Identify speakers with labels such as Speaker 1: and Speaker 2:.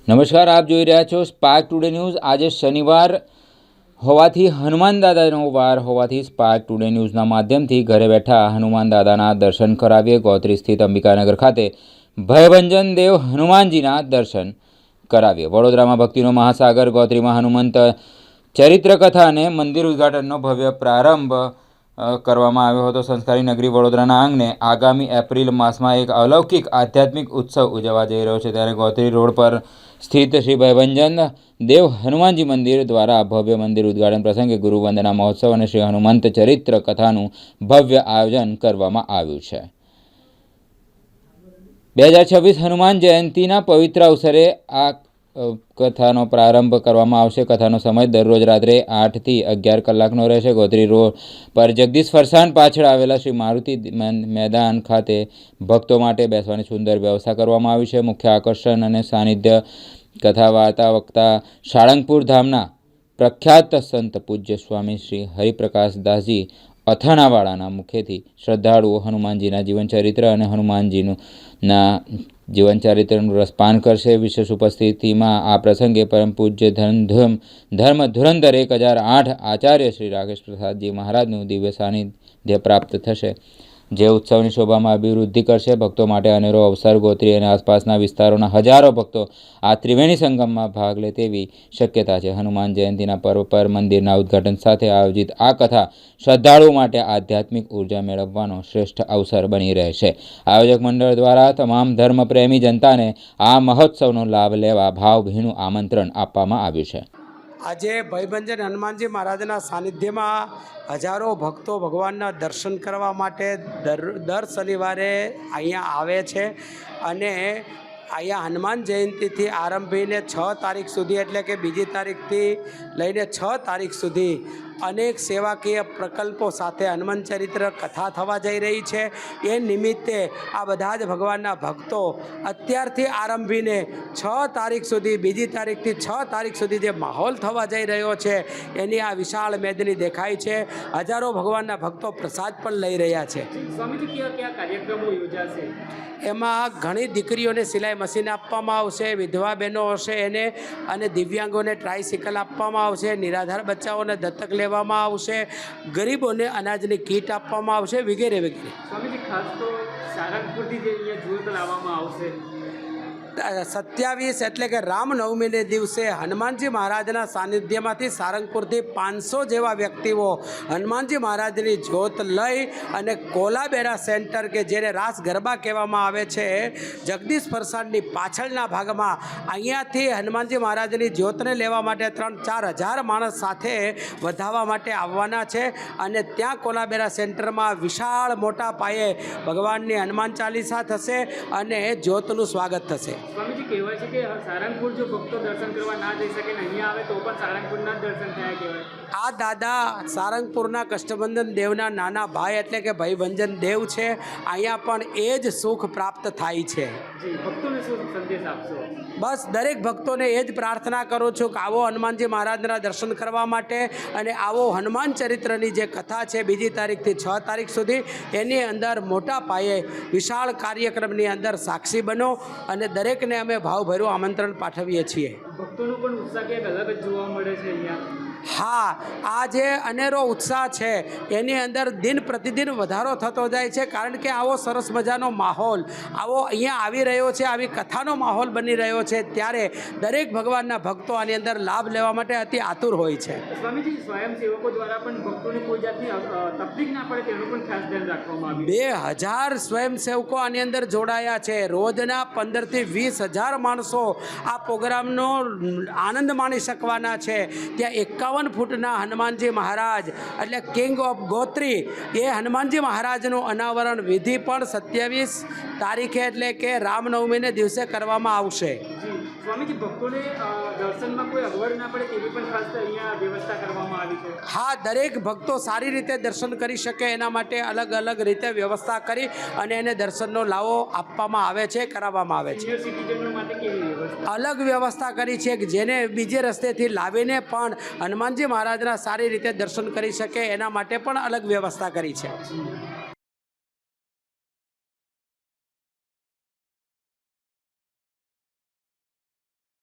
Speaker 1: નમસ્કાર, આપ જોઈ રહ્યા છો સ્પાર્ક ટુડે ન્યૂઝ। આજે શનિવાર હોવાથી હનુમાન દાદાનો વાર હોવાથી સ્પાર્ક ટુડે ન્યૂઝના માધ્યમથી ઘરે બેઠા હનુમાન દાદાના દર્શન કરાવીએ। ગોત્રી સ્થિત અંબિકાનગર ખાતે ભયભંજન દેવ હનુમાનજીના દર્શન કરાવીએ। વડોદરામાં ભક્તિનો મહાસાગર ગોત્રીમાં હનુમંત ચરિત્ર કથા અને મંદિર ઉદ્ઘાટનનો ભવ્ય પ્રારંભ કરવામાં આવ્યો હતો। સંસ્કારી નગરી વડોદરાના આંગણે આગામી એપ્રિલ માસમાં એક અલૌકિક આધ્યાત્મિક ઉત્સવ ઉજવવા જઈ રહ્યો છે। ત્યારે ગોત્રી રોડ પર સ્થિત શ્રી ભયભંજન દેવ હનુમાનજી મંદિર દ્વારા ભવ્ય મંદિર ઉદ્ઘાટન પ્રસંગે ગુરુ વંદના મહોત્સવ અને શ્રી હનુમંત ચરિત્ર કથાનું ભવ્ય આયોજન કરવામાં આવ્યું છે। 2026 હનુમાન જયંતિના પવિત્ર અવસરે આ કથાનો પ્રારંભ કરવામાં આવશે। કથાનો સમય દરરોજ રાત્રે 8 થી 11 કલાકનો રહેશે। ગોત્રી રોડ પર જગદીશ ફરસાણ પાછળ આવેલા શ્રી મારુતિ મેદાન ખાતે ભક્તો માટે બેસવાની સુંદર વ્યવસ્થા કરવામાં આવી છે। મુખ્ય આકર્ષણ અને સાનિધ્ય કથા વાર્તા વક્તા સાળંગપુર ધામના પ્રખ્યાત સંત પૂજ્ય સ્વામી શ્રી હરિપ્રકાશદાસજી અથાણાવાળાના મુખેથી શ્રદ્ધાળુઓ હનુમાનજીના જીવનચરિત્ર અને હનુમાનજીના જીવનચરિત્રનું રસપાન કરશે। વિશેષ ઉપસ્થિતિમાં આ પ્રસંગે પરમ પૂજ્ય ધર્મ ધુરંધર 1008 આચાર્ય શ્રી રાકેશ પ્રસાદજી મહારાજનું દિવ્ય સાનિધ્ય પ્રાપ્ત થશે, જે ઉત્સવની શોભામાં અભિવૃદ્ધિ કરશે। ભક્તો માટે અનેરો અવસર। ગોત્રી અને આસપાસના વિસ્તારોના હજારો ભક્તો આ ત્રિવેણી સંગમમાં ભાગ લે તેવી શક્યતા છે। હનુમાન જયંતિના પર્વ પર મંદિરના ઉદ્ઘાટન સાથે આયોજિત આ કથા શ્રદ્ધાળુઓ માટે આધ્યાત્મિક ઉર્જા મેળવવાનો શ્રેષ્ઠ અવસર બની રહેશે। આયોજક મંડળ દ્વારા તમામ ધર્મપ્રેમી જનતાને આ મહોત્સવનો લાભ લેવા ભાવભીનું આમંત્રણ આપવામાં આવ્યું છે।
Speaker 2: આજે ભયભંજન હનુમાનજી મહારાજના સાનિધ્યમાં હજારો ભક્તો ભગવાનના દર્શન કરવા માટે દર શનિવારે અહીંયા આવે છે અને અહીંયા હનુમાન જયંતિથી આરંભીને 6 તારીખ સુધી એટલે કે બીજી તારીખથી લઈને 6 તારીખ સુધી અનેક સેવાકીય પ્રકલ્પો સાથે હનુમાન ચરિત્ર કથા થવા જઈ રહી છે। એ નિમિત્તે આ બધા જ ભગવાનના ભક્તો અત્યારથી આરંભીને 6 તારીખ સુધી બીજી તારીખથી 6 તારીખ સુધી જે માહોલ થવા જઈ રહ્યો છે એની આ વિશાળ મેદની દેખાય છે। હજારો ભગવાનના ભક્તો પ્રસાદ પણ લઈ રહ્યા છે।
Speaker 3: સ્વામીજી કયા કાર્યક્રમો યોજાશે?
Speaker 2: એમાં ઘણી દીકરીઓને સિલાઈ મશીન આપવામાં આવશે, વિધવા બહેનો હશે એને અને દિવ્યાંગોને ટ્રાયસિકલ આપવામાં આવશે, નિરાધાર બચ્ચાઓને દત્તક લેવામાં આવશે, ગરીબોને અનાજની કીટ આપવામાં આવશે વગેરે વગેરે।
Speaker 3: સ્વામીજી ખાસ તો સારંગપુરથી જે અહીંયા જ્યોત લાવવામાં આવશે
Speaker 2: 27 એટલે કે રામનવમીને દિવસે હનુમાનજી મહારાજના સાનિધ્યમાંથી સારંગપુરથી 500 જેવા વ્યક્તિઓ હનુમાનજી મહારાજની જ્યોત લઈ અને કોલાબેરા સેન્ટર કે જેને રાસ ગરબા કહેવામાં આવે છે જગદીશ ફરસાણની પાછળના ભાગમાં અહીંયાથી હનુમાનજી મહારાજની જ્યોતને લેવા માટે 3-4 હજાર માણસ સાથે વધાવવા માટે આવવાના છે અને ત્યાં કોલાબેરા સેન્ટરમાં વિશાળ મોટા પાયે ભગવાનની હનુમાન ચાલીસા થશે અને જ્યોતનું સ્વાગત થશે।
Speaker 3: સ્વામીજી કહેવાય છે કે સારંગપુર જો ભક્તો દર્શન કરવા ના જઈ શકે ને અહીંયા આવે તો પણ સારંગપુરના દર્શન થયા કહેવાય।
Speaker 2: આ દાદા સારંગપુરના કષ્ટભંજન દેવના નાના ભાઈ એટલે કે ભયભંજન દેવ છે। અહીંયા પણ એ જ સુખ પ્રાપ્ત થાય છે।
Speaker 3: ભક્તોને શું સંદેશ આપશો?
Speaker 2: બસ દરેક ભક્તોને એ જ પ્રાર્થના કરું છું કે આવો હનુમાનજી મહારાજના દર્શન કરવા માટે અને આવો હનુમાન ચરિત્રની જે કથા છે બીજી તારીખથી 6 તારીખ સુધી એની અંદર મોટા પાયે વિશાળ કાર્યક્રમની અંદર સાક્ષી બનો અને દરેકને અમે ભાવભર્યું આમંત્રણ પાઠવીએ છીએ।
Speaker 3: ભક્તોનો પણ ઉત્સાહ ક્યાંક અલગ જ જોવા મળે છે અહીંયા।
Speaker 2: હા, આ જે અનેરો ઉત્સાહ છે એની અંદર દિન પ્રતિદિન વધારો થતો જાય છે, કારણ કે આવો સરસ મજાનો માહોલ આવો અહીંયા આવી રહ્યો છે, આવી કથાનો માહોલ બની રહ્યો છે ત્યારે દરેક ભગવાનના ભક્તો આની અંદર લાભ લેવા માટે અતિ આતુર હોય છે।
Speaker 3: સ્વામીજી સ્વયંસેવકો દ્વારા પણ ભક્તોને કોઈ જાતની તકલીફ ના પડે તેનું પણ ખાસ ધ્યાન રાખવામાં આવ્યું।
Speaker 2: 2000 સ્વયંસેવકો આની અંદર જોડાયા છે। રોજના 15 થી 20 હજાર માણસો આ પ્રોગ્રામનો આનંદ માણી શકવાના છે। ત્યાં 51 ફૂટના હનુમાનજી મહારાજ એટલે કિંગ ઓફ ગોત્રી એ હનુમાનજી મહારાજનું અનાવરણ વિધિ પણ 27 તારીખે એટલે કે રામનવમીને દિવસે કરવામાં આવશે।
Speaker 3: સ્વામીજી ભક્તોને દર્શનમાં કોઈ અગવડ ના પડે તેવી પણ ખાસ અહીંયા વ્યવસ્થા કરવામાં આવી છે।
Speaker 2: હા, દરેક ભક્તો સારી રીતે દર્શન કરી શકે એના માટે અલગ અલગ રીતે વ્યવસ્થા કરી અને એને દર્શનનો લાવો આપવામાં આવે છે, કરાવવામાં આવે છે।
Speaker 3: સિનિયર સિટીઝનો માટે કેવી વ્યવસ્થા?
Speaker 2: અલગ વ્યવસ્થા કરી છે કે જેને બીજે રસ્તેથી લાવીને પણ હનુમાનજી મહારાજના સારી રીતે દર્શન કરી શકે એના માટે પણ અલગ વ્યવસ્થા કરી છે।